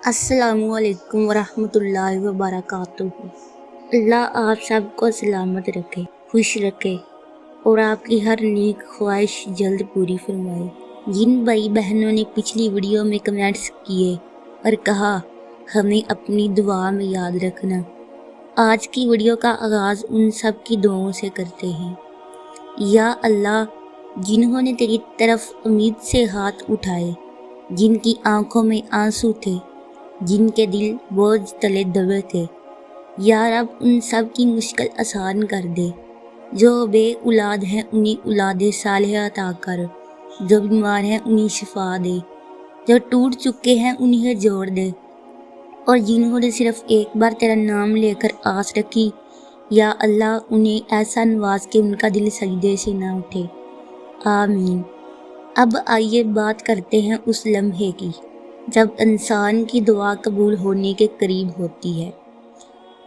अस्सलामु अलैकुम वरहमतुल्लाहि वबरकातुहू। अल्लाह आप सबको सलामत रखे, खुश रखे और आपकी हर नेक ख्वाहिश जल्द पूरी फरमाए। जिन भाई बहनों ने पिछली वीडियो में कमेंट्स किए और कहा हमें अपनी दुआ में याद रखना, आज की वीडियो का आगाज़ उन सब की दुआओं से करते हैं। या अल्लाह, जिन्होंने तेरी तरफ उम्मीद से हाथ उठाए, जिनकी आंखों में आंसू थे, जिनके दिल बोझ तले दबे थे, या रब उन सब की मुश्किल आसान कर दे। जो बे औलाद हैं उन्हें औलाद सालिहा अता कर, जो बीमार हैं उन्हें शिफा दे, जो टूट चुके हैं उन्हें जोड़ दे, और जिन्होंने सिर्फ एक बार तेरा नाम लेकर आस रखी, या अल्लाह उन्हें ऐसा नवाज के उनका दिल सजदे से ना उठे। आमीन। अब आइए बात करते हैं उस लम्हे की जब इंसान की दुआ कबूल होने के करीब होती है।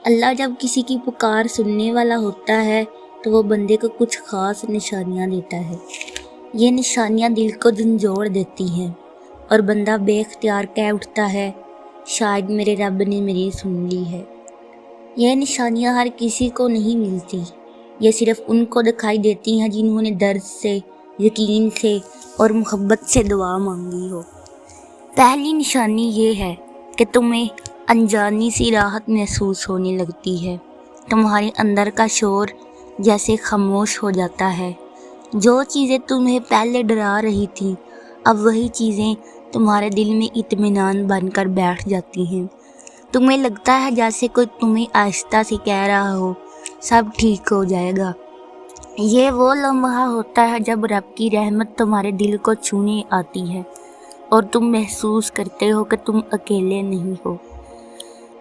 अल्लाह जब किसी की पुकार सुनने वाला होता है तो वो बंदे को कुछ ख़ास निशानियाँ देता है। ये निशानियाँ दिल को झंझोड़ देती हैं और बंदा बेख्तियार कह उठता है, शायद मेरे रब ने मेरी सुन ली है। यह निशानियाँ हर किसी को नहीं मिलती, ये सिर्फ उनको दिखाई देती हैं जिन्होंने दर्द से, यकीन से और मोहब्बत से दुआ मांगी हो। पहली निशानी ये है कि तुम्हें अनजानी सी राहत महसूस होने लगती है। तुम्हारे अंदर का शोर जैसे खामोश हो जाता है। जो चीज़ें तुम्हें पहले डरा रही थीं, अब वही चीज़ें तुम्हारे दिल में इत्मीनान बनकर बैठ जाती हैं। तुम्हें लगता है जैसे कोई तुम्हें आहिस्ता से कह रहा हो, सब ठीक हो जाएगा। ये वो लम्हा होता है जब रब की रहमत तुम्हारे दिल को छूने आती है और तुम महसूस करते हो कि तुम अकेले नहीं हो।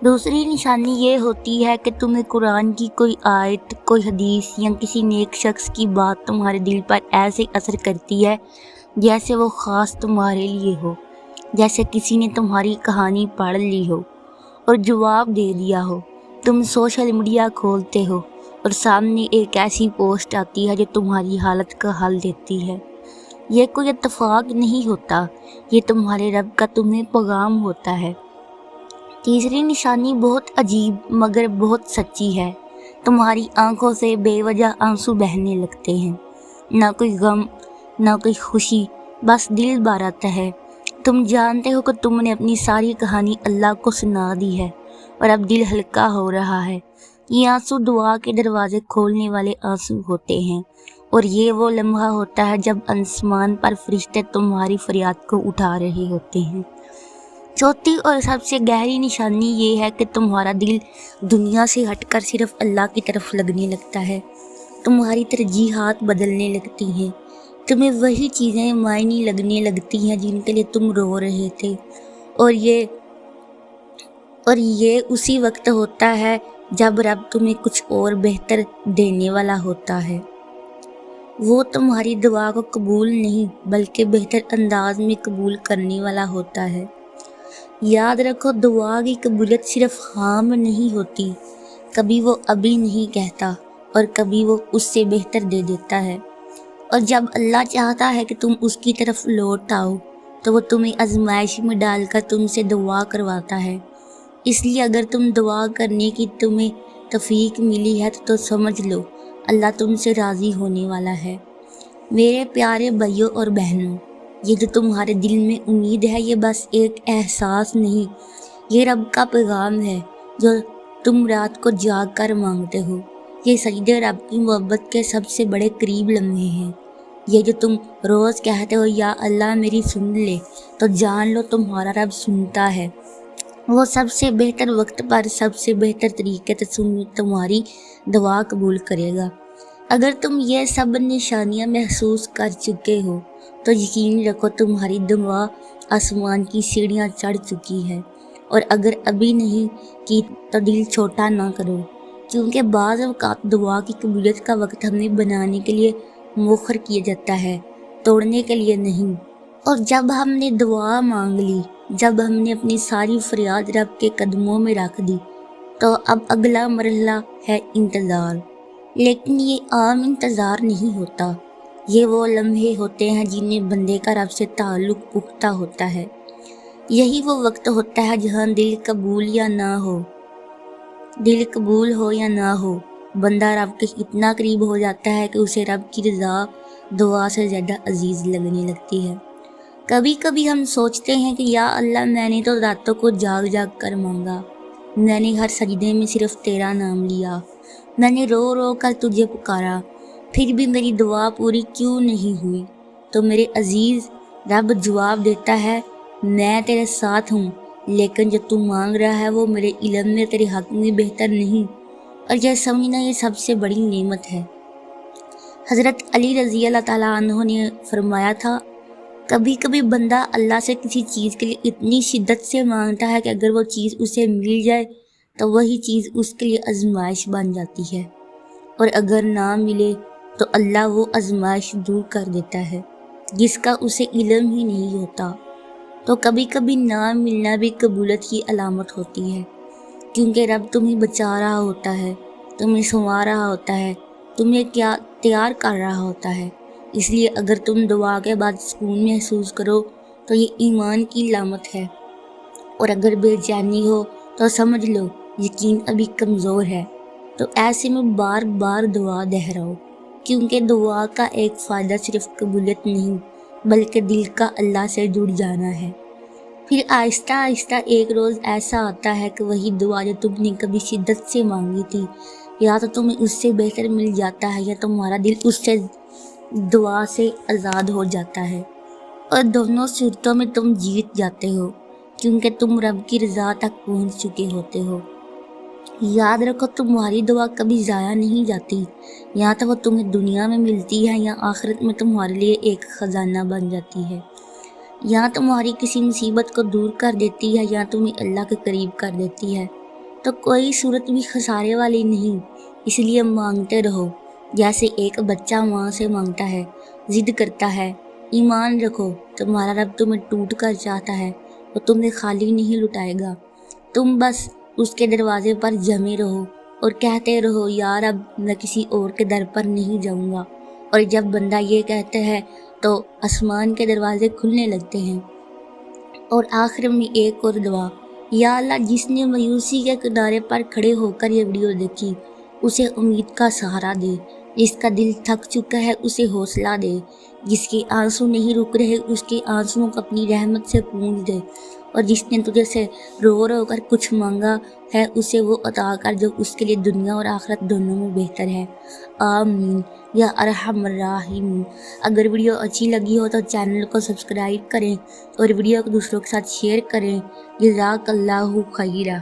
दूसरी निशानी ये होती है कि तुम्हें कुरान की कोई आयत, कोई हदीस या किसी नेक शख्स की बात तुम्हारे दिल पर ऐसे असर करती है जैसे वो ख़ास तुम्हारे लिए हो, जैसे किसी ने तुम्हारी कहानी पढ़ ली हो और जवाब दे दिया हो। तुम सोशल मीडिया खोलते हो और सामने एक ऐसी पोस्ट आती है जो तुम्हारी हालत का हल देती है। ये कोई इत्तेफाक नहीं होता, ये तुम्हारे रब का तुम्हें पैगाम होता है। तीसरी निशानी बहुत अजीब मगर बहुत सच्ची है। तुम्हारी आंखों से बेवजह आंसू बहने लगते हैं। ना कोई गम, ना कोई खुशी, बस दिल भर आता है। तुम जानते हो कि तुमने अपनी सारी कहानी अल्लाह को सुना दी है और अब दिल हल्का हो रहा है। ये आंसू दुआ के दरवाजे खोलने वाले आंसू होते हैं और ये वो लम्हा होता है जब आसमान पर फरिश्ते तुम्हारी फरियाद को उठा रहे होते हैं। चौथी और सबसे गहरी निशानी ये है कि तुम्हारा दिल दुनिया से हटकर सिर्फ अल्लाह की तरफ लगने लगता है। तुम्हारी तरजीहात बदलने लगती हैं। तुम्हें वही चीज़ें मायने लगने लगती हैं जिनके लिए तुम रो रहे थे, और ये उसी वक्त होता है जब रब तुम्हें कुछ और बेहतर देने वाला होता है। वो तुम्हारी दुआ को कबूल नहीं बल्कि बेहतर अंदाज में कबूल करने वाला होता है। याद रखो, दुआ की कबूलियत सिर्फ हाँ में नहीं होती। कभी वो अभी नहीं कहता और कभी वो उससे बेहतर दे देता है। और जब अल्लाह चाहता है कि तुम उसकी तरफ लौट आओ तो वो तुम्हें आजमाइश में डालकर तुमसे दुआ करवाता है। इसलिए अगर तुम दुआ करने की तुम्हें तौफीक मिली है तो समझ लो अल्लाह तुमसे राज़ी होने वाला है। मेरे प्यारे भाइयों और बहनों, ये जो तुम्हारे दिल में उम्मीद है ये बस एक एहसास नहीं, ये रब का पैगाम है जो तुम रात को जाग कर मांगते हो। ये सजदे रब की मोहब्बत के सबसे बड़े करीब लम्हे हैं। ये जो तुम रोज़ कहते हो या अल्लाह मेरी सुन ले, तो जान लो तुम्हारा रब सुनता है। वो सबसे बेहतर वक्त पर सबसे बेहतर तरीके से तुम्हारी दुआ कबूल करेगा। अगर तुम ये सब निशानियाँ महसूस कर चुके हो तो यकीन रखो तुम्हारी दुआ आसमान की सीढ़ियाँ चढ़ चुकी है। और अगर अभी नहीं की तो दिल छोटा ना करो, क्योंकि बाज़ औक़ात दुआ की कबूलियत का वक्त हमें बनाने के लिए मुखर किया जाता है, तोड़ने के लिए नहीं। और जब हमने दुआ मांग ली, जब हमने अपनी सारी फरियाद रब के कदमों में रख दी, तो अब अगला मरहला है इंतज़ार। लेकिन ये आम इंतज़ार नहीं होता, ये वो लम्हे होते हैं जिन्हें बंदे का रब से ताल्लुक़ पुख्ता होता है। یہی وہ وقت ہوتا ہے جہاں دل قبول یا نہ ہو، دل قبول ہو یا نہ ہو، بندہ رب کے اتنا قریب ہو جاتا ہے کہ اسے رب کی رضا دعا سے زیادہ عزیز لگنے لگتی ہے۔ کبھی کبھی ہم سوچتے ہیں کہ یا اللہ، میں نے تو راتوں کو جاگ جاگ کر مانگا، میں نے ہر سجدے میں صرف تیرا نام لیا، میں نے رو رو کر تجھے پکارا، پھر بھی میری دعا پوری کیوں نہیں ہوئی؟ تو میرے عزیز، رب جواب دیتا ہے، میں تیرے ساتھ ہوں، لیکن جو تو مانگ رہا ہے وہ میرے علم میں تیرے حق میں بہتر نہیں، اور یہ سمجھنا یہ سب سے بڑی نعمت ہے۔ حضرت علی رضی اللہ تعالیٰ عنہ نے فرمایا تھا، کبھی کبھی بندہ اللہ سے کسی چیز کے لیے اتنی شدت سے مانگتا ہے کہ اگر وہ چیز اسے مل جائے تو وہی چیز اس کے لیے آزمائش بن جاتی ہے، اور اگر نہ ملے تو اللہ وہ آزمائش دور کر دیتا ہے جس کا اسے علم ہی نہیں ہوتا۔ تو کبھی کبھی نہ ملنا بھی قبولیت کی علامت ہوتی ہے، کیونکہ رب تمہیں بچا رہا ہوتا ہے، تمہیں سنوا رہا ہوتا ہے، تمہیں کیا تیار کر رہا ہوتا ہے۔ اس لیے اگر تم دعا کے بعد سکون محسوس کرو تو یہ ایمان کی علامت ہے، اور اگر بے چینی ہو تو سمجھ لو یقین ابھی کمزور ہے۔ تو ایسے میں بار بار دعا دہراؤ، کیونکہ دعا کا ایک فائدہ صرف قبولیت نہیں بلکہ دل کا اللہ سے جڑ جانا ہے۔ پھر آہستہ آہستہ ایک روز ایسا آتا ہے کہ وہی دعا جو تم نے کبھی شدت سے مانگی تھی، یا تو تمہیں اس سے بہتر مل جاتا ہے یا تمہارا دل اس سے دعا سے آزاد ہو جاتا ہے، اور دونوں صورتوں میں تم جیت جاتے ہو، کیونکہ تم رب کی رضا تک پہنچ چکے ہوتے ہو۔ یاد رکھو، تمہاری دعا کبھی ضائع نہیں جاتی، یا تو وہ تمہیں دنیا میں ملتی ہے یا آخرت میں تمہارے لیے ایک خزانہ بن جاتی ہے، یا تمہاری کسی مصیبت کو دور کر دیتی ہے یا تمہیں اللہ کے قریب کر دیتی ہے۔ تو کوئی صورت بھی خسارے والی نہیں، اس لیے مانگتے رہو، جیسے ایک بچہ ماں سے مانگتا ہے، ضد کرتا ہے۔ ایمان رکھو، تمہارا رب تمہیں ٹوٹ کر چاہتا ہے، وہ تمہیں خالی نہیں لٹائے گا۔ تم بس اس کے دروازے پر جمے رہو اور کہتے رہو، یا رب، میں کسی اور کے در پر نہیں جاؤں گا۔ اور جب بندہ یہ کہتا ہے تو آسمان کے دروازے کھلنے لگتے ہیں۔ اور آخر میں ایک اور دعا، یا اللہ، جس نے مایوسی کے کنارے پر کھڑے ہو کر یہ ویڈیو دیکھی، اسے امید کا سہارا دے، جس کا دل تھک چکا ہے اسے حوصلہ دے، جس کے آنسو نہیں رک رہے اس کے آنسوؤں کو اپنی رحمت سے پونچھ دے، اور جس نے تجھے سے رو رو کر کچھ مانگا ہے اسے وہ عطا کر جو اس کے لیے دنیا اور آخرت دونوں میں بہتر ہے۔ آمین یا ارحم الراحمین۔ اگر ویڈیو اچھی لگی ہو تو چینل کو سبسکرائب کریں اور ویڈیو کو دوسروں کے ساتھ شیئر کریں۔ جزاک اللہ خیرہ۔